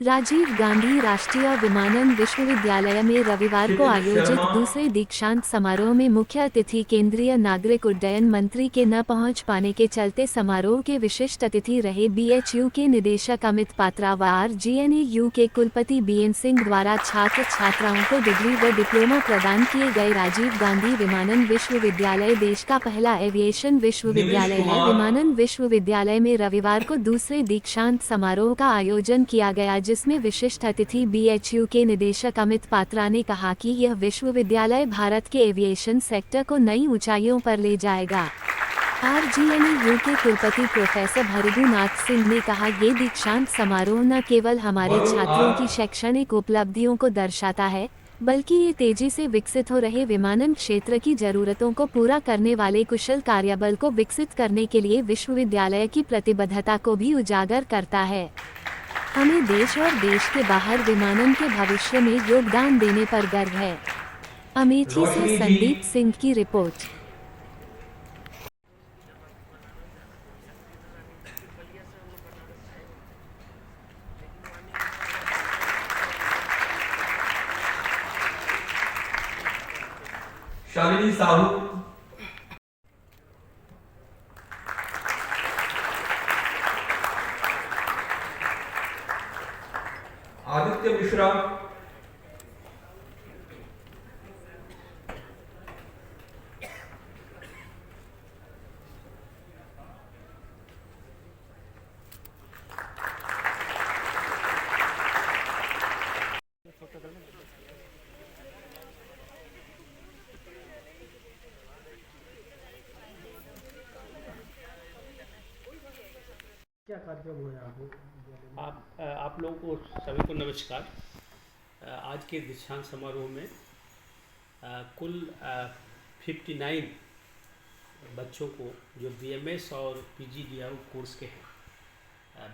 राजीव गांधी राष्ट्रीय विमानन विश्वविद्यालय में रविवार को क्षितिज आयोजित शर्मा। दूसरे दीक्षांत समारोह में मुख्य अतिथि केंद्रीय नागरिक उड्डयन मंत्री के न पहुंच पाने के चलते समारोह के विशिष्ट अतिथि रहे बीएचयू के निदेशक अमित पात्रा व आरजीएनयू के कुलपति बीएन सिंह द्वारा छात्र छात्राओं को डिग्री व डिप्लोमा प्रदान किए गए। राजीव गांधी विमानन विश्वविद्यालय देश का पहला एविएशन विश्वविद्यालय निमिष है। कुमार। विमानन विश्वविद्यालय में रविवार को दूसरे दीक्षांत समारोह का आयोजन किया गया, जिसमें विशिष्ट अतिथि बीएचयू के निदेशक अमित पात्रा ने कहा कि यह विश्वविद्यालय भारत के एविएशन सेक्टर को नई ऊंचाइयों पर ले जाएगा। आरजीएनयू के कुलपति प्रोफेसर भृगुनाथ सिंह ने कहा, ये दीक्षांत समारोह न केवल हमारे छात्रों की शैक्षणिक उपलब्धियों को दर्शाता है, बल्कि ये तेजी से विकसित हो रहे विमानन क्षेत्र की जरूरतों को पूरा करने वाले कुशल कार्यबल को विकसित करने के लिए विश्वविद्यालय की प्रतिबद्धता को भी उजागर करता है। हमें देश और देश के बाहर विमानन के भविष्य में योगदान देने पर गर्व है। अमेठी से रोशनी जी। संदीप सिंह की रिपोर्ट। शालिनी साहू। आदित्य मिश्रा। क्या कार्यक्रम हो यहाँ पे? आप लोगों को सभी को नमस्कार। आज के दीक्षांत समारोह में कुल 59 बच्चों को जो बीएमएस और पीजीडीआरओ कोर्स के हैं,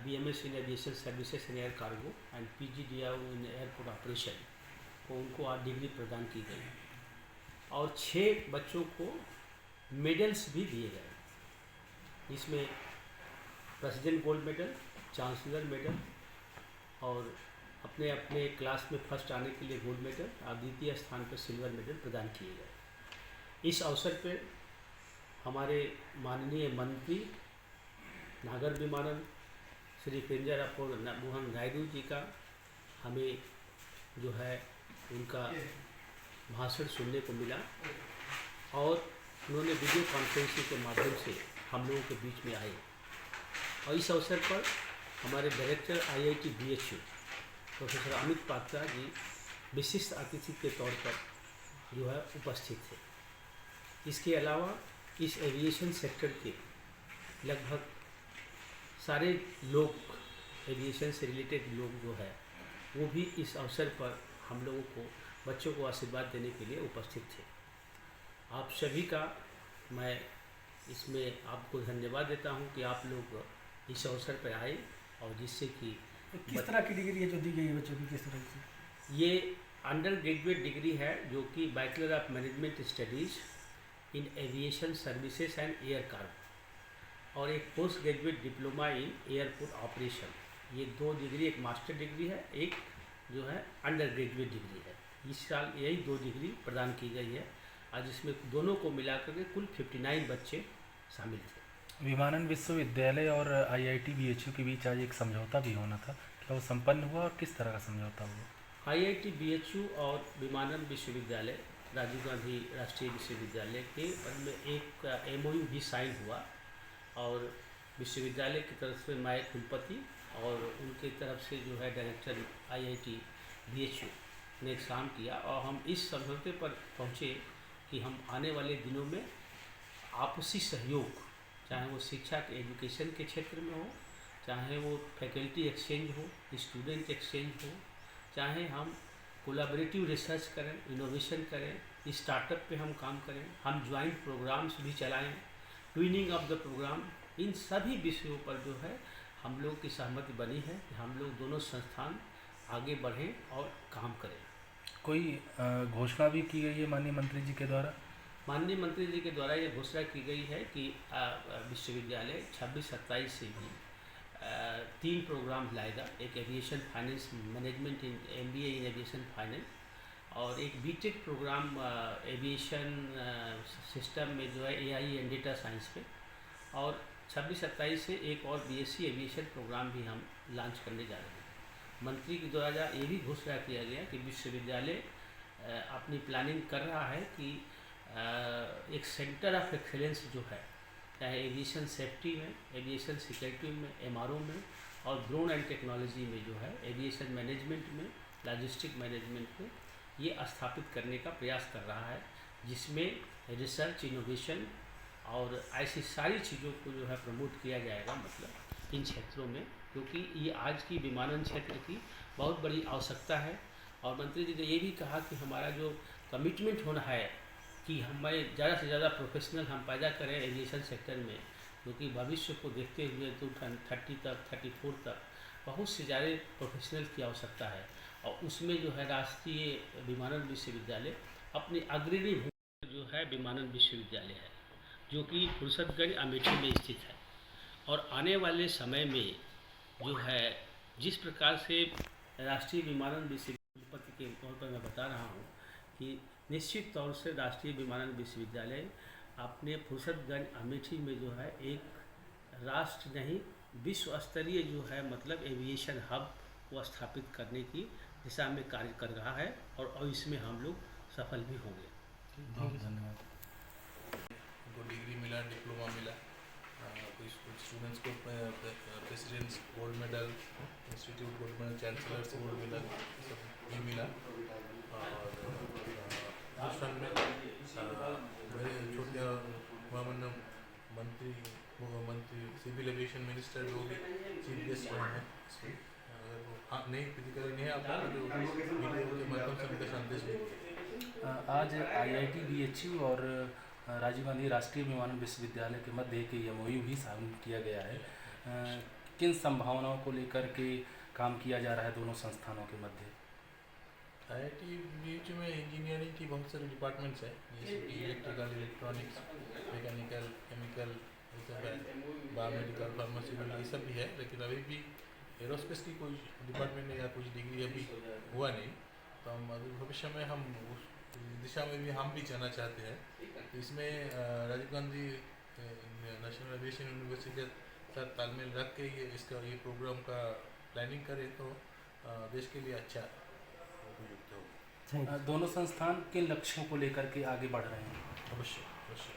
BMS in aviation services in air cargo and PGDRO in airport operation को उनको आज डिग्री प्रदान की गई और 6 बच्चों को मेडल्स भी दिए गए। इसमें president gold medal, chancellor medal और अपने अपने क्लास में फर्स्ट आने के लिए गोल्ड मेडल और द्वितीय स्थान पर सिल्वर मेडल प्रदान किए गए। इस अवसर पर हमारे माननीय मंत्री नागर विमानन श्री पेंजरापुर मोहन नायडू जी का हमें जो है उनका भाषण सुनने को मिला और उन्होंने वीडियो कॉन्फ्रेंसिंग के माध्यम से हम लोगों के बीच में आए और इस अवसर पर हमारे director IIT BHU professor Amit Patra ji विशिष्ट अतिथि के तौर पर जो है उपस्थित थे। इसके अलावा इस एविएशन सेक्टर के लगभग सारे लोग, एविएशन से रिलेटेड लोग जो है वो भी इस अवसर पर हम लोगों को बच्चों को आशीर्वाद देने के लिए उपस्थित थे। आप सभी का मैं इसमें आपको धन्यवाद देता हूं कि आप लोग इस अवसर पर आए और जिससे कि किस तरह की डिग्री है जो दी गई है बच्चों की, किस तरह की? ये अंडर ग्रेजुएट डिग्री है जो कि bachelor of management studies in aviation services and air cargo और एक post graduate diploma in airport operation. ये 2 डिग्री, एक मास्टर डिग्री है, एक जो है अंडर ग्रेजुएट डिग्री है। इस साल यही 2 डिग्री प्रदान की गई है और जिसमें दोनों को मिलाकर के कुल 59 बच्चे शामिल थे। विमानन विश्वविद्यालय और आईआईटी बीएचयू के बीच आज एक समझौता भी होना था, क्या वो संपन्न हुआ और किस तरह का समझौता हुआ? आईआईटी बीएचयू और विमानन विश्वविद्यालय, राजीव गांधी राष्ट्रीय विश्वविद्यालय के बगल में एक एमओयू भी साइन हुआ और विश्वविद्यालय की तरफ से मैं कुलपति और उनके तरफ से जो है डायरेक्टर आईआईटी बीएचयू ने काम किया और हम इस समझौते पर पहुँचे कि हम आने वाले दिनों में आपसी सहयोग, चाहे वो शिक्षा के एजुकेशन के क्षेत्र में हो, चाहे वो फैकल्टी एक्सचेंज हो, स्टूडेंट एक्सचेंज हो, चाहे हम कोलैबोरेटिव रिसर्च करें, इनोवेशन करें, स्टार्टअप पे हम काम करें, हम ज्वाइंट प्रोग्राम्स भी चलाएं, ट्विनिंग ऑफ द प्रोग्राम, इन सभी विषयों पर जो है हम लोग की सहमति बनी है कि हम लोग दोनों संस्थान आगे बढ़ें और काम करें। कोई घोषणा भी की गई है माननीय मंत्री जी के द्वारा? माननीय मंत्री जी के द्वारा ये घोषणा की गई है कि विश्वविद्यालय 26-27 से भी तीन प्रोग्राम लाएगा। एक एविएशन फाइनेंस मैनेजमेंट इन MBA इन एविएशन फाइनेंस, और एक बीटेक प्रोग्राम एविएशन सिस्टम में जो है AI एंड डेटा साइंस पे, और 26-27 से एक और BSc एविएशन प्रोग्राम भी हम लॉन्च करने जा रहे हैं। मंत्री के द्वारा ये भी घोषणा किया गया कि विश्वविद्यालय अपनी प्लानिंग कर रहा है कि एक सेंटर ऑफ एक्सेलेंस जो है, चाहे एविएशन सेफ्टी में, एविएशन सिक्योरिटी में, MRO में, और ड्रोन एंड टेक्नोलॉजी में जो है, एविएशन मैनेजमेंट में, लॉजिस्टिक मैनेजमेंट में, ये स्थापित करने का प्रयास कर रहा है, जिसमें रिसर्च, इनोवेशन और ऐसी सारी चीज़ों को जो है प्रमोट किया जाएगा, मतलब इन क्षेत्रों में, क्योंकि ये आज की विमानन क्षेत्र की बहुत बड़ी आवश्यकता है। और मंत्री जी ने ये भी कहा कि हमारा जो कमिटमेंट होना है कि हमें ज़्यादा से ज़्यादा प्रोफेशनल हम पैदा करें एविएशन सेक्टर में, क्योंकि भविष्य को देखते हुए 2030 तक, 34 तक बहुत से ज़्यादा प्रोफेशनल की आवश्यकता है। और उसमें जो है राष्ट्रीय विमानन विश्वविद्यालय अपनी अग्रणी भूमिका जो है विमानन विश्वविद्यालय है, जो कि फुर्सतगंज अमेठी में स्थित है। और आने वाले समय में जो है जिस प्रकार से राष्ट्रीय विमानन विश्वविद्यालय के तौर पर मैं बता रहा हूँ कि निश्चित तौर से राष्ट्रीय विमानन विश्वविद्यालय अपने फुर्सतगंज अमेठी में जो है एक राष्ट्र नहीं विश्व स्तरीय जो है मतलब एविएशन हब को स्थापित करने की दिशा में कार्य कर रहा है, और इसमें हम लोग सफल भी होंगे। धन्यवाद। उनको डिग्री मिला, डिप्लोमा मिला, कुछ स्टूडेंट्स को president's gold medal, institute gold medal, chancellor से गोल्ड मेडल सब भी मिला। और उस फंड में मेरे छोटे महामंडल मंत्री सिविल एविएशन मिनिस्टर वो भी चीफ गेस्ट रहे हैं इसमें। अगर वो नहीं फिजिकली नहीं आ पाए तो वीडियो के माध्यम से उनका संदेश भी आज IIT BHU और राजीव गांधी राष्ट्रीय विमानन विश्वविद्यालय के मध्य एक MOU भी साइन किया गया है। किन संभावनाओं को लेकर के काम किया जा रहा है दोनों संस्थानों के मध्य? IIT BHU में इंजीनियरिंग की बहुत सारी डिपार्टमेंट्स हैं, जैसे कि इलेक्ट्रिकल, इलेक्ट्रॉनिक्स, मैकेनिकल, केमिकल, ये सब है, बायोमेडिकल, फार्मास्यूटिकल, ये सब भी है। लेकिन अभी भी एरोस्पेस की कोई डिपार्टमेंट या कुछ डिग्री अभी हुआ नहीं, तो हम अभी भविष्य में हम उस दिशा में भी हम भी जाना चाहते हैं। तो इसमें Rajiv Gandhi national aviation university के साथ तालमेल रख के ये प्रोग्राम का प्लानिंग करें तो देश के लिए अच्छा उपयुक्त हो। दोनों संस्थान किन लक्ष्यों को लेकर के आगे बढ़ रहे हैं? अवश्य अवश्य।